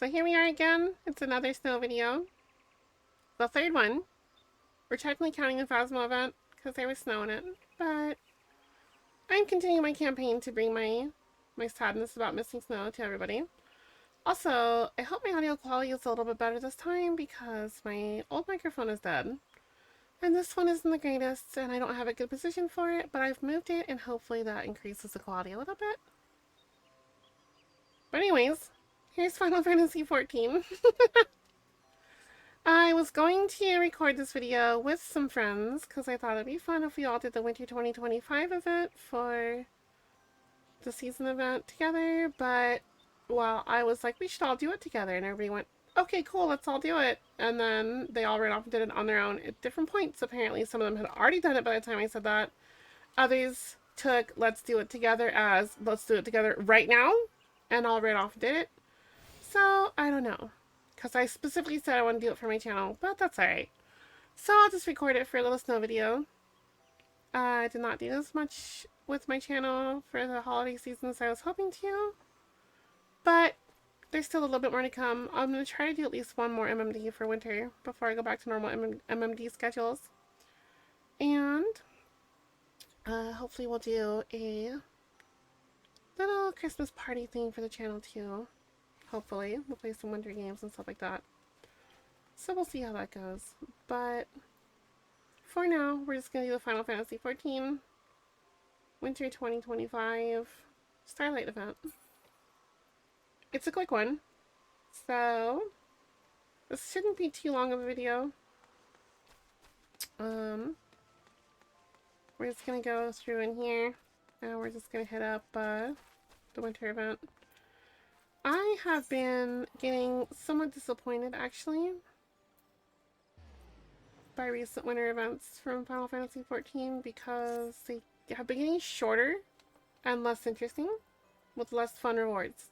So here we are again. It's another snow video. The third one. We're technically counting the Phasmo event because there was snow in it. But I'm continuing my campaign to bring my sadness about missing snow to everybody. Also, I hope my audio quality is a little bit better this time because my old microphone is dead. And this one isn't the greatest and I don't have a good position for it, but I've moved it and hopefully that increases the quality a little bit. But anyways, here's Final Fantasy XIV. I was going to record this video with some friends because I thought it'd be fun if we all did the Winter 2025 event for the season event together, but well, I was like, we should all do it together, and everybody went, okay, cool, let's all do it. And then they all ran off and did it on their own at different points. Apparently, some of them had already done it by the time I said that. Others took let's do it together as let's do it together right now, and all ran off and did it. So, I don't know. Because I specifically said I want to do it for my channel, but that's alright. So I'll just record it for a little snow video. I did not do as much with my channel for the holiday season as I was hoping to. But there's still a little bit more to come. I'm going to try to do at least one more MMD for winter before I go back to normal MMD schedules. And hopefully we'll do a little Christmas party thing for the channel too. Hopefully. We'll play some winter games and stuff like that. So we'll see how that goes. But for now, we're just going to do the Final Fantasy XIV Winter 2025 Starlight event. It's a quick one. So this shouldn't be too long of a video. We're just going to go through in here. And we're just going to hit up the winter event. I have been getting somewhat disappointed, actually, by recent winter events from Final Fantasy XIV because they have been getting shorter and less interesting with less fun rewards.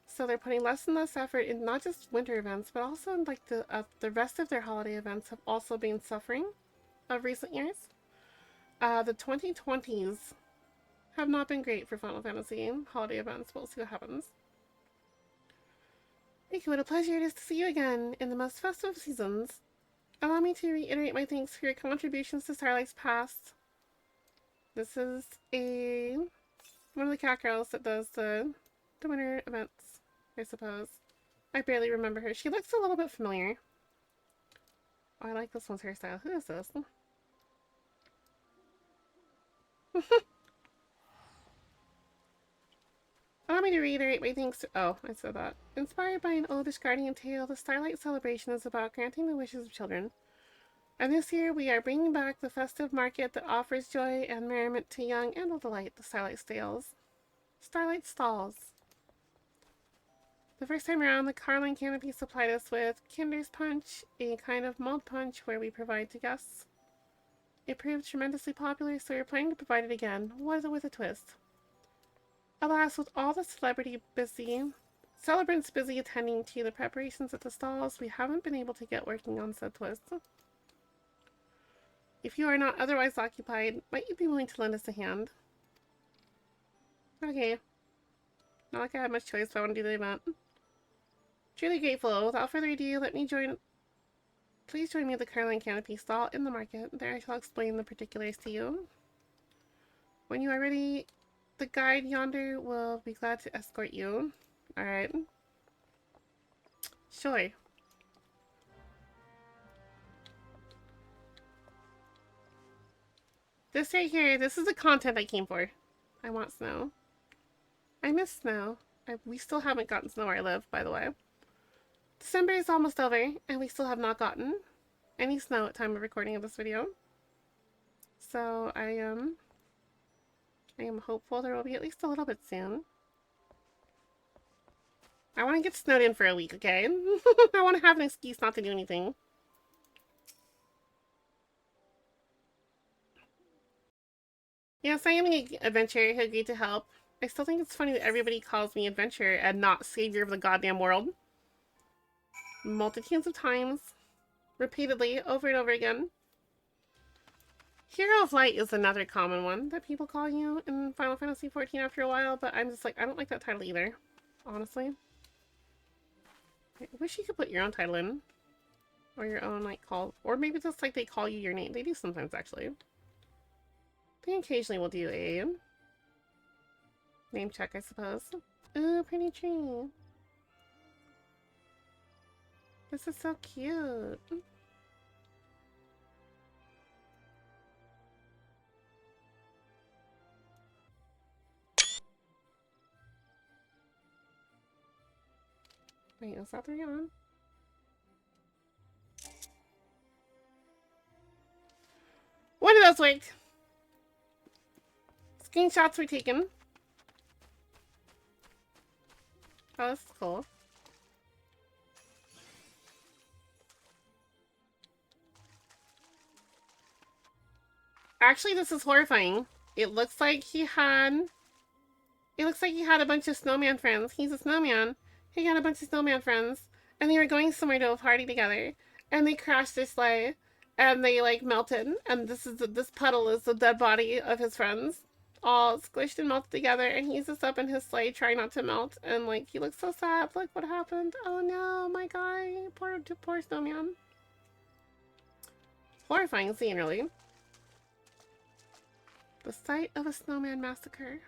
So they're putting less and less effort in not just winter events, but also in, like the rest of their holiday events have also been suffering of recent years. The 2020s have not been great for Final Fantasy holiday events. We'll see what happens. Riku, what a pleasure it is to see you again in the most festive of seasons. Allow me to reiterate my thanks for your contributions to Starlight's past. This is one of the cat girls that does the winter events, I suppose. I barely remember her. She looks a little bit familiar. Oh, I like this one's hairstyle. Who is this? Allow me to reiterate my thanks to— oh, I said that. Inspired by an oldish guardian tale, the Starlight celebration is about granting the wishes of children. And this year we are bringing back the festive market that offers joy and merriment to young and old alike, the Starlight Stalls. The first time around, the Carline Canopy supplied us with Kinder's Punch, a kind of mulled punch where we provide to guests. It proved tremendously popular, so we're planning to provide it again, with a twist. Alas, with all the celebrants busy attending to the preparations at the stalls, we haven't been able to get working on said twist. If you are not otherwise occupied, might you be willing to lend us a hand? Okay. Not like I have much choice, but I want to do the event. Truly grateful. Without further ado, please join me at the Carline Canopy stall in the market. There I shall explain the particulars to you. When you are ready, the guide yonder will be glad to escort you. Alright. Sure. This right here, this is the content I came for. I want snow. I miss snow. We still haven't gotten snow where I live, by the way. December is almost over, and we still have not gotten any snow at time of recording of this video. So I am hopeful there will be at least a little bit soon. I want to get snowed in for a week, okay? I want to have an excuse not to do anything. Yes, I am an adventurer who agreed to help. I still think it's funny that everybody calls me adventurer and not savior of the goddamn world. Multitudes of times. Repeatedly, over and over again. Hero of Light is another common one that people call you in Final Fantasy XIV after a while, but I'm just like, I don't like that title either, honestly. I wish you could put your own title in. Or your own, like, call. Or maybe just, like, they call you your name. They do sometimes, actually. They occasionally will do a name check, I suppose. Ooh, pretty tree. This is so cute. Wait, is that the right one? One of those worked! Screenshots were taken. Oh, this is cool. Actually, this is horrifying. It looks like he had... It looks like he had a bunch of snowman friends. He's a snowman. He had a bunch of snowman friends. And they were going somewhere to a party together. And they crashed their sleigh. And they, like, melted. And this puddle is the dead body of his friends. All squished and melted together. And he's just up in his sleigh trying not to melt. And, like, he looks so sad. Like, what happened? Oh, no, my guy. Poor snowman. Horrifying scene, really. The site of a snowman massacre.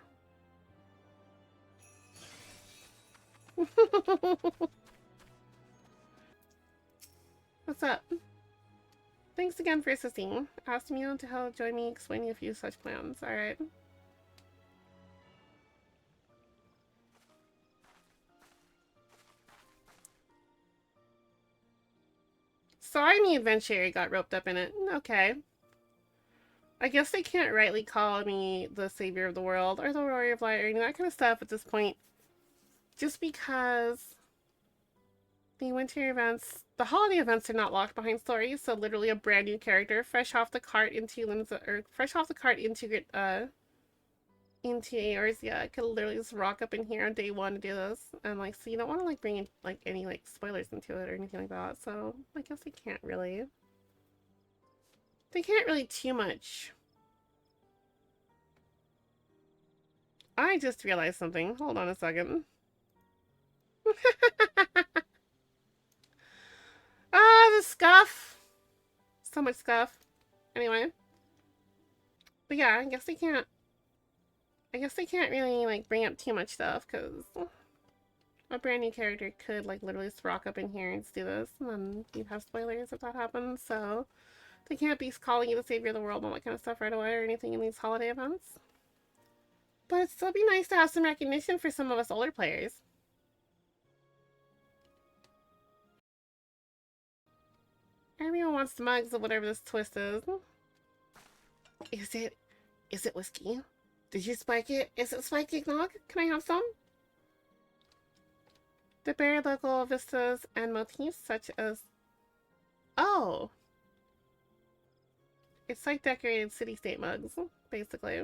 What's up? Thanks again for assisting. Asked me to help join me explaining a few such plans. Alright. So I'm the adventurer got roped up in it. Okay. I guess they can't rightly call me the savior of the world or the warrior of light or any of that kind of stuff at this point. Just because the winter events, the holiday events are not locked behind stories, so literally a brand new character, fresh off the cart into Eorzea, could literally just rock up in here on day one to do this. And like, so you don't want to like bring in like any like spoilers into it or anything like that. So I guess they can't really. They can't really too much. I just realized something. Hold on a second. Ah, the scuff. So much scuff. Anyway. But yeah, I guess they can't. I guess they can't really like bring up too much stuff because a brand new character could like literally just rock up in here and do this, and then you'd have spoilers if that happens. So they can't be calling you the savior of the world and all that kind of stuff right away or anything in these holiday events. But it'd still be nice to have some recognition for some of us older players. Everyone wants the mugs of whatever this twist is. Is it whiskey? Did you spike it? Is it spiked eggnog? Can I have some? The bare local vistas and motifs such as... Oh! It's like decorated city-state mugs, basically.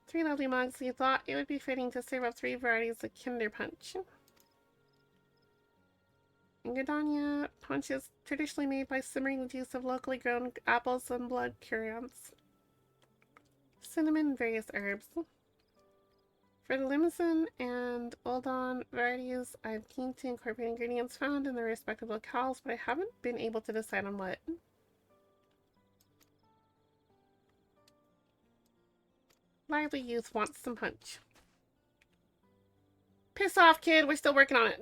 3 lovely mugs. You thought it would be fitting to serve up 3 varieties of Kinder Punch. In Gardania, punch is traditionally made by simmering the juice of locally grown apples and blood currants, cinnamon, and various herbs. For the Limousin and Oldon varieties, I'm keen to incorporate ingredients found in their respective locales, but I haven't been able to decide on what. Lively youth wants some punch. Piss off, kid. We're still working on it.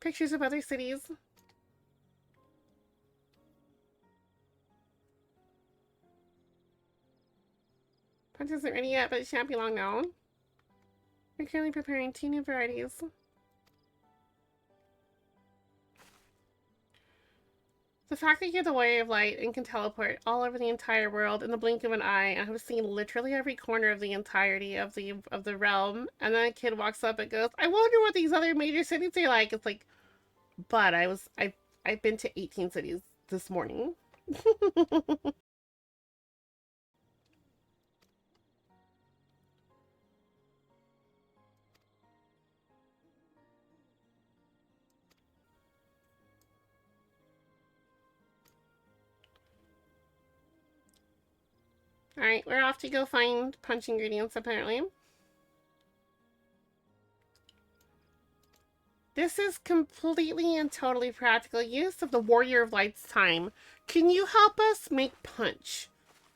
Pictures of other cities. Punch isn't ready yet, but it shan't be long now. We're currently preparing 2 new varieties. The fact that you're the Warrior of Light and can teleport all over the entire world in the blink of an eye, and have seen literally every corner of the entirety of the realm, and then a kid walks up and goes, "I wonder what these other major cities are like." It's like, but I've been to 18 cities this morning. Alright, we're off to go find punch ingredients, apparently. This is completely and totally practical use of the Warrior of Light's time. Can you help us make punch?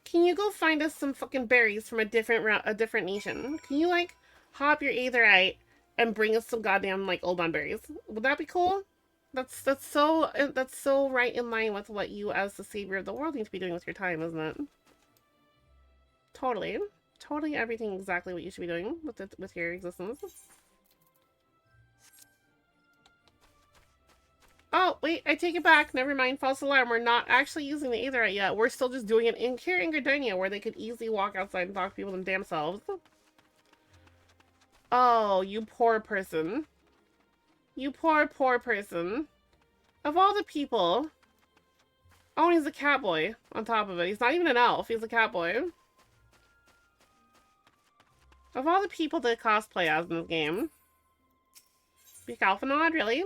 Can you go find us some fucking berries from a different nation? Can you, like, hop your aetherite and bring us some goddamn, like, Oldon berries? Would that be cool? That's so right in line with what you, as the savior of the world, need to be doing with your time, isn't it? Totally. Totally everything exactly what you should be doing with your existence. Oh, wait, I take it back. Never mind, false alarm. We're not actually using the aetherite yet. We're still just doing it in here in Gardenia, where they could easily walk outside and talk to people them damn selves. Oh, you poor person. You poor, poor person. Of all the people... Oh, and he's a cat boy on top of it. He's not even an elf. He's a cat boy. Of all the people to cosplay as in this game. Pick Alphanod, really?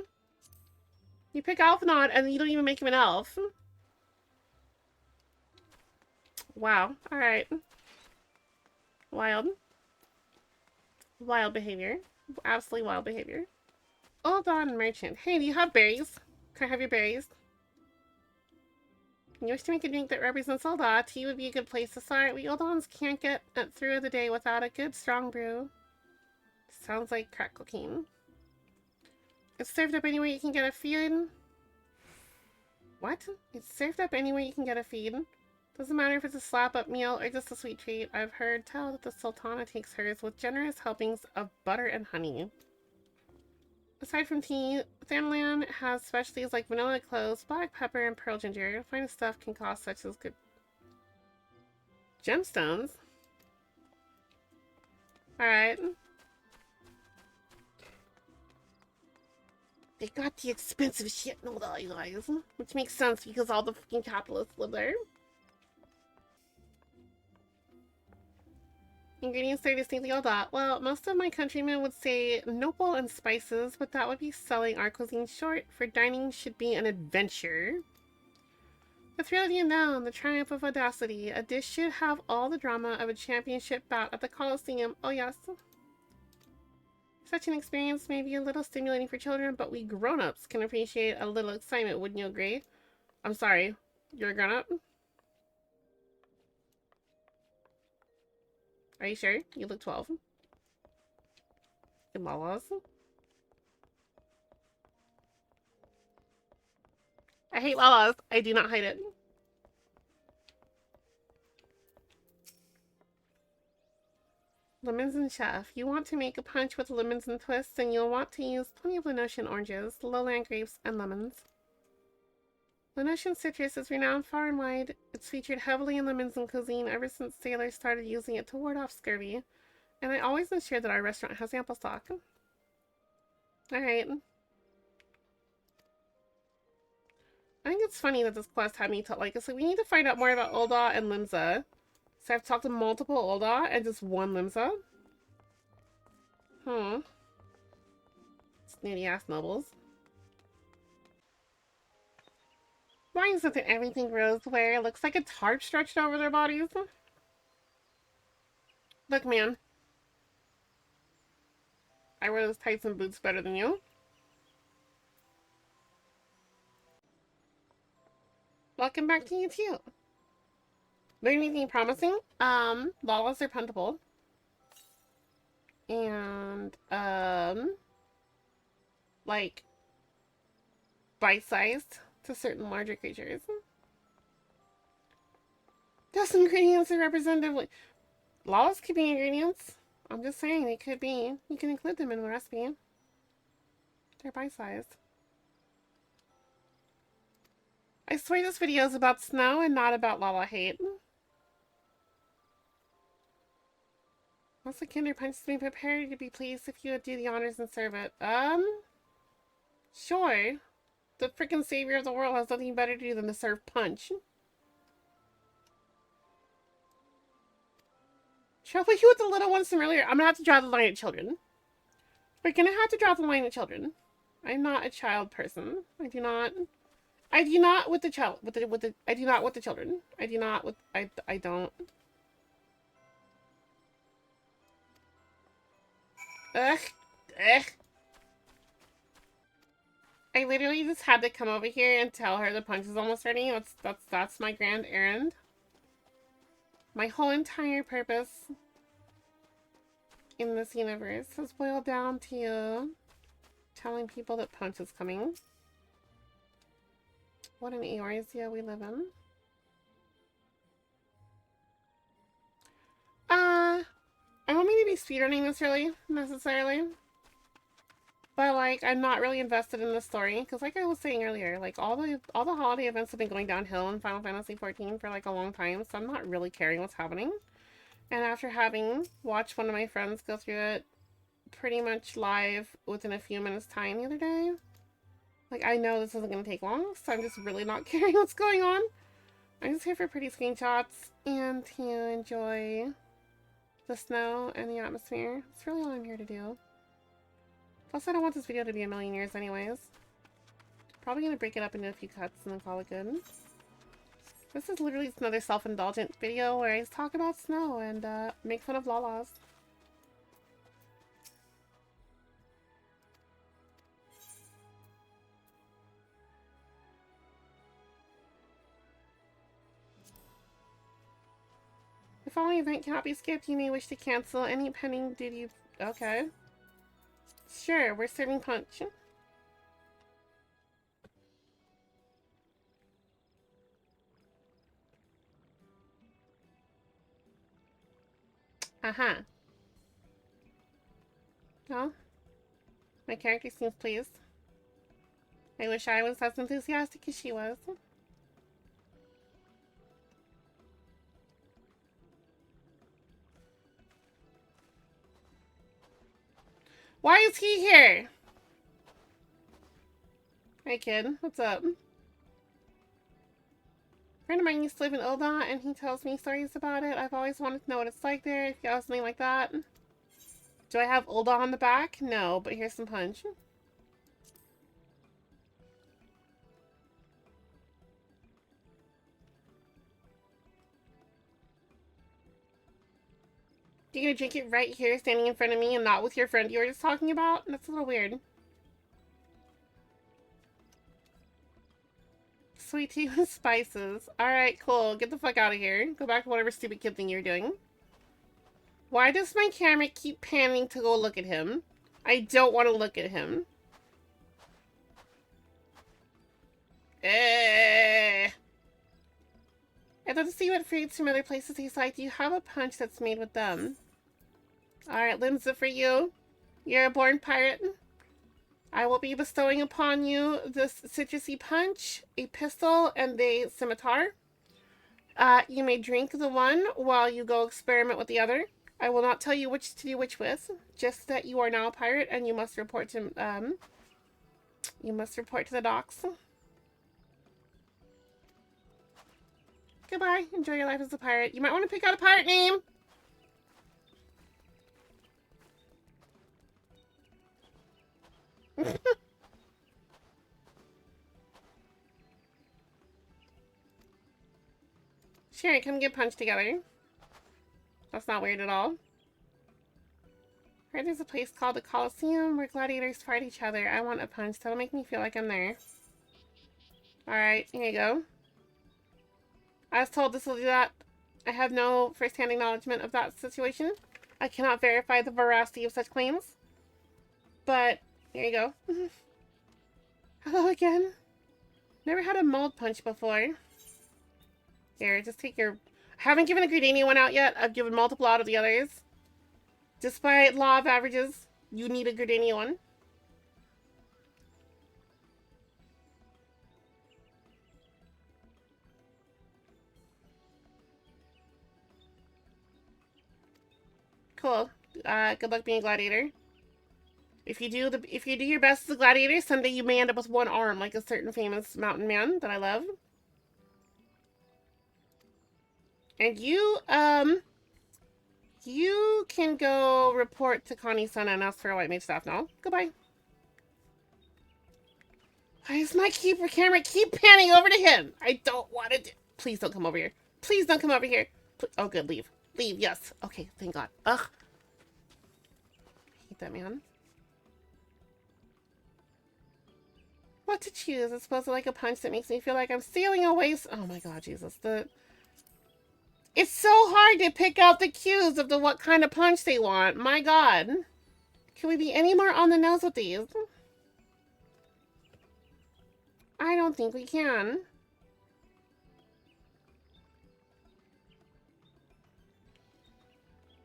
You pick Alphanod and you don't even make him an elf. Wow. Alright. Wild. Wild behavior. Absolutely wild behavior. Uldon merchant. Hey, do you have berries? Can I have your berries? You wish to make a drink that represents Ulda. Tea would be a good place to start. We Uldons can't get through the day without a good strong brew. Sounds like crack cocaine. It's served up anywhere you can get a feed. What? It's served up anywhere you can get a feed. Doesn't matter if it's a slap-up meal or just a sweet treat. I've heard tell that the Sultana takes hers with generous helpings of butter and honey. Aside from tea, Thanalan has specialties like vanilla cloves, black pepper, and pearl ginger. Finest stuff can cost such as good gemstones. Alright. They got the expensive shit in Ulda, you guys. Which makes sense because all the fucking capitalists live there. Ingredients are distinctly Ulda. Well, most of my countrymen would say noble and spices, but that would be selling our cuisine short, for dining should be an adventure. The thrill of the unknown, the triumph of audacity. A dish should have all the drama of a championship bout at the Colosseum. Oh yes. Such an experience may be a little stimulating for children, but we grown-ups can appreciate a little excitement, wouldn't you agree? I'm sorry, you're a grown-up? Are you sure? You look 12. Good laws. I hate laws. I do not hide it. Lemons and chef. You want to make a punch with lemons and twists, and you'll want to use plenty of Lanoshan oranges, lowland grapes, and lemons. Lanoshan citrus is renowned far and wide. It's featured heavily in lemons and cuisine ever since sailors started using it to ward off scurvy. And I always ensure that our restaurant has ample stock. Alright. I think it's funny that this quest had me tell, like, so we need to find out more about Ulda and Limsa. So I've talked to multiple Ulda and just one Limsa. Snooty ass nobles. Why is it that everything grows where it looks like a tarp stretched over their bodies? Look, man. I wear those tights and boots better than you. Welcome back to you too. Learn anything promising? Lalas are puntable. And, like, bite-sized to certain larger creatures. Those ingredients are representative. Lalas could be ingredients. I'm just saying, they could be. You can include them in the recipe. They're bite-sized. I swear this video is about snow and not about Lala hate. Once the Kinder Punch has been prepared, you'd be pleased if you would do the honors and serve it. Sure. The freaking savior of the world has nothing better to do than to serve punch. Trouble you with the little ones from earlier. I'm gonna have to draw the line at children. We're gonna have to draw the line at children. I'm not a child person. I do not with the child, I do not with the children. I don't. Ugh. Ugh. I literally just had to come over here and tell her the punch is almost ready. That's my grand errand. My whole entire purpose in this universe has boiled down to telling people that punch is coming. What an Eorzea we live in. I don't mean to be speedrunning this really, necessarily. But, like, I'm not really invested in the story. Because, like I was saying earlier, like, all the holiday events have been going downhill in Final Fantasy XIV for, like, a long time. So I'm not really caring what's happening. And after having watched one of my friends go through it pretty much live within a few minutes' time the other day, like, I know this isn't going to take long. So I'm just really not caring what's going on. I'm just here for pretty screenshots and to enjoy the snow and the atmosphere. That's really all I'm here to do. Plus, I don't want this video to be a million years anyways. Probably gonna break it up into a few cuts and then call it good. This is literally just another self-indulgent video where I just talk about snow and make fun of Lalas. The following event cannot be skipped. You may wish to cancel any pending duty. Okay. Sure, we're serving punch. Uh-huh. Well, my character seems pleased. I wish I was as enthusiastic as she was. Why is he here? Hey kid, what's up? A friend of mine used to live in Ul'dah and he tells me stories about it. I've always wanted to know what it's like there, if you have something like that. Do I have Ul'dah on the back? No, but here's some punch. You're gonna drink it right here, standing in front of me, and not with your friend you were just talking about? That's a little weird. Sweet tea with spices. Alright, cool. Get the fuck out of here. Go back to whatever stupid kid thing you're doing. Why does my camera keep panning to go look at him? I don't want to look at him. I'd love to see what fruits from other places taste like. Do you have a punch that's made with them? Alright, Limsa, for you. You're a born pirate. I will be bestowing upon you this citrusy punch, a pistol, and a scimitar. You may drink the one while you go experiment with the other. I will not tell you which to do which with, just that you are now a pirate and you must report to the docks. Goodbye. Enjoy your life as a pirate. You might want to pick out a pirate name. Sure, come get punched together. That's not weird at all. Heard there's a place called the Coliseum where gladiators fight each other. I want a punch. That'll make me feel like I'm there. Alright, here you go. I was told this will do that. I have no first-hand acknowledgement of that situation. I cannot verify the veracity of such claims. But, here you go. Hello again. Never had a mold punch before. Here, just take your... I haven't given a Gridania one out yet. I've given multiple out of the others. Despite law of averages, you need a Gridania one. Cool. Good luck being a gladiator. If you do your best as a gladiator, someday you may end up with one arm, like a certain famous mountain man that I love. And you can go report to Connie-san and ask for a white mage staff now. Goodbye. Why does my camera keep panning over to him? I don't want to. Please don't come over here. Please don't come over here. Oh, good. Leave. Leave. Yes. Okay. Thank God. Ugh. I hate hate that man. What to choose? It's supposed to like a punch that makes me feel like I'm stealing away. Oh my god, Jesus. It's so hard to pick out the cues of what kind of punch they want. My god. Can we be any more on the nose with these? I don't think we can.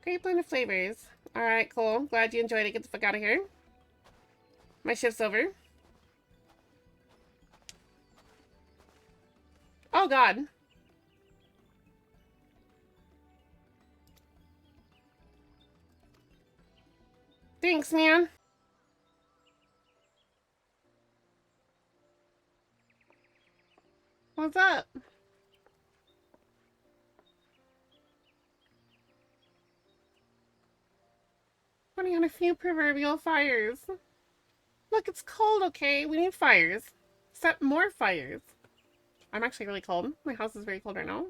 Great blend of flavors. Alright, cool. Glad you enjoyed it. Get the fuck out of here. My shift's over. Oh god. Thanks, man. What's up? Putting on a few proverbial fires. Look, it's cold, okay? We need fires. Set more fires. I'm actually really cold. My house is very cold right now.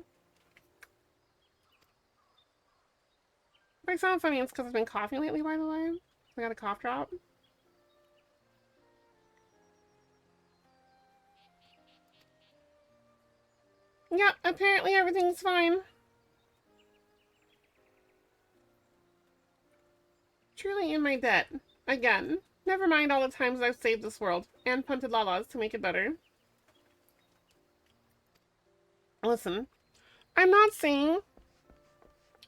If I sound funny, it's because I've been coughing lately, by the way. I got a cough drop. Yep, apparently everything's fine. Truly in my debt. Again. Never mind all the times I've saved this world and punted lalas to make it better. Listen, I'm not saying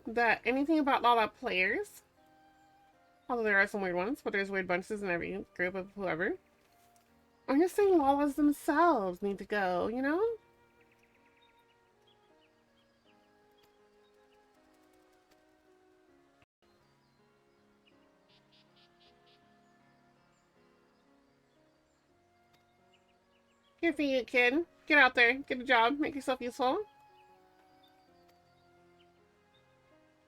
that anything about Lala players, although there are some weird ones, but there's weird bunches in every group of whoever. I'm just saying Lalas themselves need to go, you know? Good for you, kid. Get out there, get a job, make yourself useful.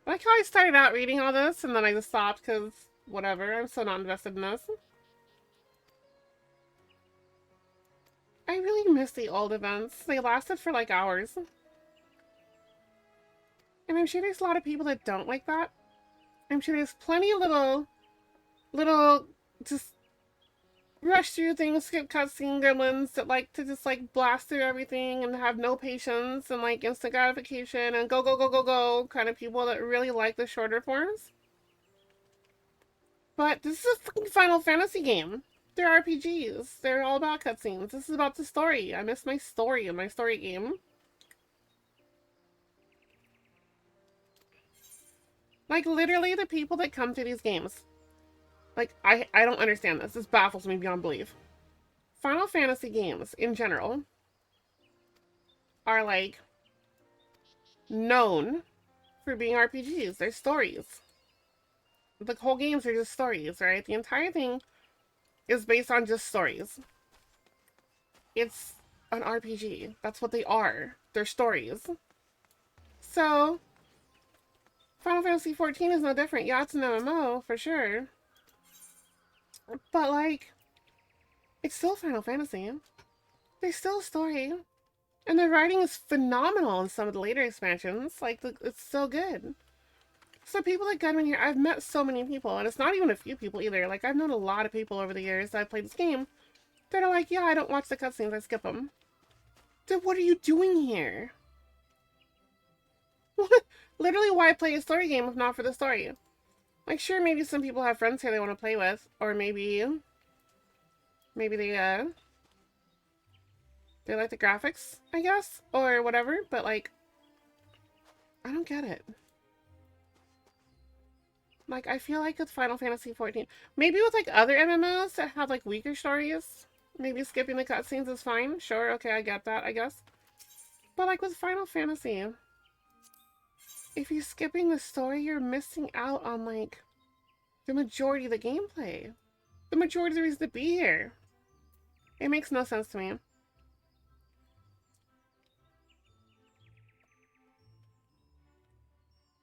I like how I started out reading all this and then I just stopped because whatever, I'm so not invested in this. I really miss the old events. They lasted for like hours. And I'm sure there's a lot of people that don't like that. I'm sure there's plenty of little, just rush through things, skip cutscene gremlins that like to just like blast through everything and have no patience and like instant gratification and go, go, go, go, go kind of people that really like the shorter forms. But this is a fucking Final Fantasy game. They're RPGs. They're all about cutscenes. This is about the story. I miss my story in my story game. Like, literally, the people that come to these games. Like, I don't understand this. This baffles me beyond belief. Final Fantasy games, in general, are, like, known for being RPGs. They're stories. The whole games are just stories, right? The entire thing is based on just stories. It's an RPG. That's what they are. They're stories. So, Final Fantasy XIV is no different. Yeah, it's an MMO, for sure. But, like, it's still Final Fantasy. There's still a story. And the writing is phenomenal in some of the later expansions. Like, it's so good. So people like Gunman here, I've met so many people, and it's not even a few people either. Like, I've known a lot of people over the years that I've played this game that are like, yeah, I don't watch the cutscenes, I skip them. Then what are you doing here? Literally, why play a story game if not for the story? Like, sure, maybe some people have friends here they want to play with, or maybe they like the graphics, I guess, or whatever, but like, I don't get it. Like, I feel like with Final Fantasy XIV, maybe with like other MMOs that have like weaker stories, maybe skipping the cutscenes is fine. Sure, okay, I get that, I guess. But like with Final Fantasy, if you're skipping the story, you're missing out on like the majority of the gameplay. The majority of the reason to be here. It makes no sense to me.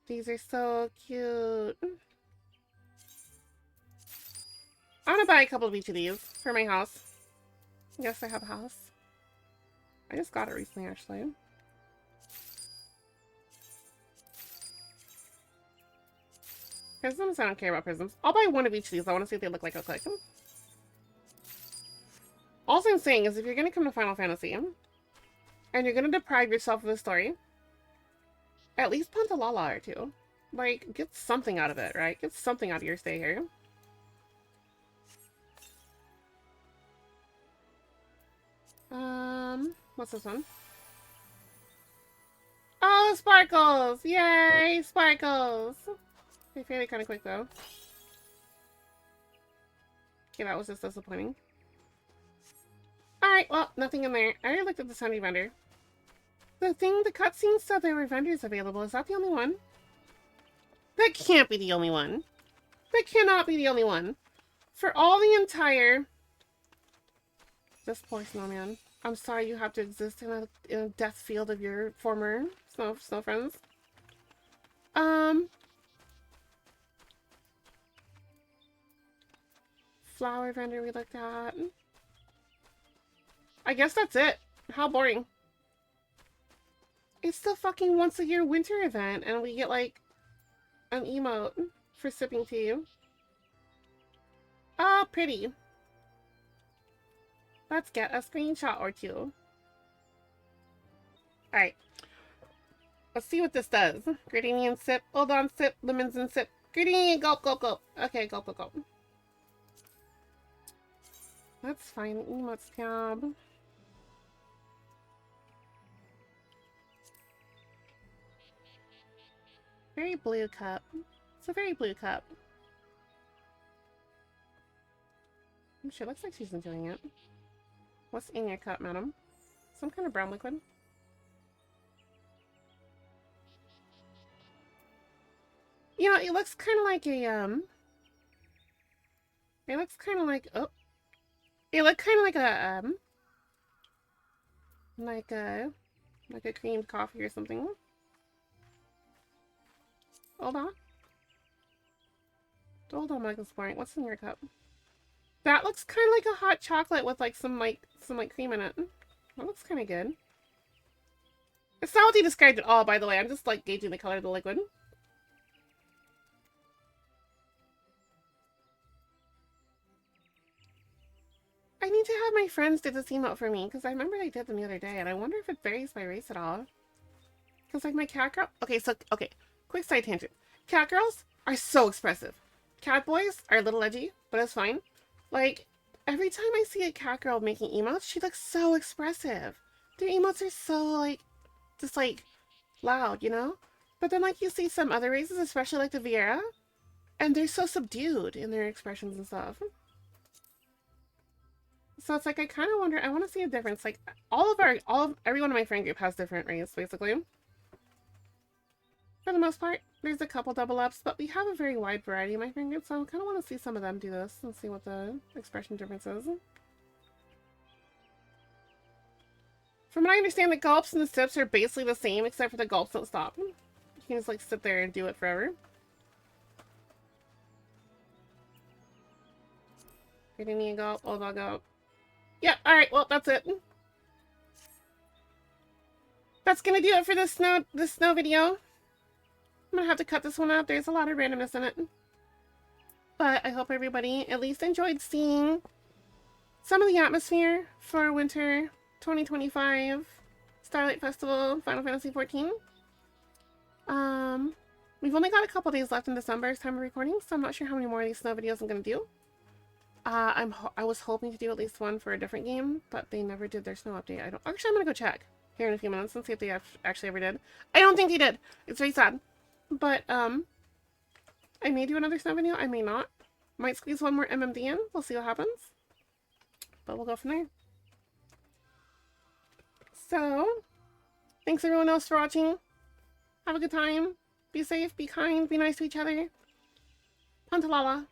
These are so cute. I'm gonna buy a couple of each of these for my house. Yes, I have a house. I just got it recently, actually. Prisms? I don't care about prisms. I'll buy one of each of these. I want to see what they look like real quick. All I'm saying is if you're going to come to Final Fantasy and you're going to deprive yourself of the story, at least punt a Lala or two. Like, get something out of it, right? Get something out of your stay here. What's this one? Oh, sparkles! Yay, sparkles! They faded kind of quick, though. Okay, that was just disappointing. Alright, well, nothing in there. I already looked at the Sunny vendor. The cutscene said there were vendors available. Is that the only one? That can't be the only one. That cannot be the only one. For all the entire... This poor snowman. I'm sorry you have to exist in a death field of your former snow friends. Flower vendor we looked at. I guess that's it. How boring. It's the fucking once a year winter event and we get like an emote for sipping tea. Oh, pretty. Let's get a screenshot or two. Alright. Let's see what this does. Gradient sip. Hold on, sip. Lemons and sip. Gradient, gulp, gulp, gulp. Okay, gulp, gulp, gulp. That's fine. Emotes tab. Very blue cup. It's a very blue cup. She looks like she's enjoying it. What's in your cup, madam? Some kind of brown liquid? You know, it looks kind of like a, It looks kind of like, oh. It looked kind of like a, like a creamed coffee or something. Hold on. Hold on, Michael Sport. What's in your cup? That looks kind of like a hot chocolate with like some cream in it. That looks kind of good. It's not what he described at all, by the way. I'm just like gauging the color of the liquid. I need to have my friends do this emote for me because I remember they did them the other day, and I wonder if it varies by race at all. Because like my cat girl. Okay, quick side tangent. Cat girls are so expressive. Cat boys are a little edgy, but it's fine. Like, every time I see a cat girl making emotes, she looks so expressive. Their emotes are so, like, just, like, loud, you know? But then, like, you see some other races, especially, like, the Viera, and they're so subdued in their expressions and stuff. So it's like, I kind of wonder, I want to see a difference. Like, everyone in my friend group has different races, basically. For the most part, there's a couple double ups, but we have a very wide variety in my friend group, so I kind of want to see some of them do this and see what the expression difference is. From what I understand, the gulps and the sips are basically the same, except for the gulps don't stop. You can just like sit there and do it forever. Getting me a gulp, oh, I'll go. Yep, alright, well, that's it. That's gonna do it for this snow video. I'm gonna have to cut this one out. There's a lot of randomness in it. But I hope everybody at least enjoyed seeing some of the atmosphere for winter 2025 Starlight Festival Final Fantasy XIV. We've only got a couple days left in December's time of recording, so I'm not sure how many more of these snow videos I'm gonna do. I was hoping to do at least one for a different game, but they never did their snow update. Actually, I'm gonna go check here in a few minutes and see if they actually ever did. I don't think they did. It's very sad. But, I may do another snow video. I may not. Might squeeze one more MMD in. We'll see what happens. But we'll go from there. So, thanks everyone else for watching. Have a good time. Be safe, be kind, be nice to each other. Pantalala.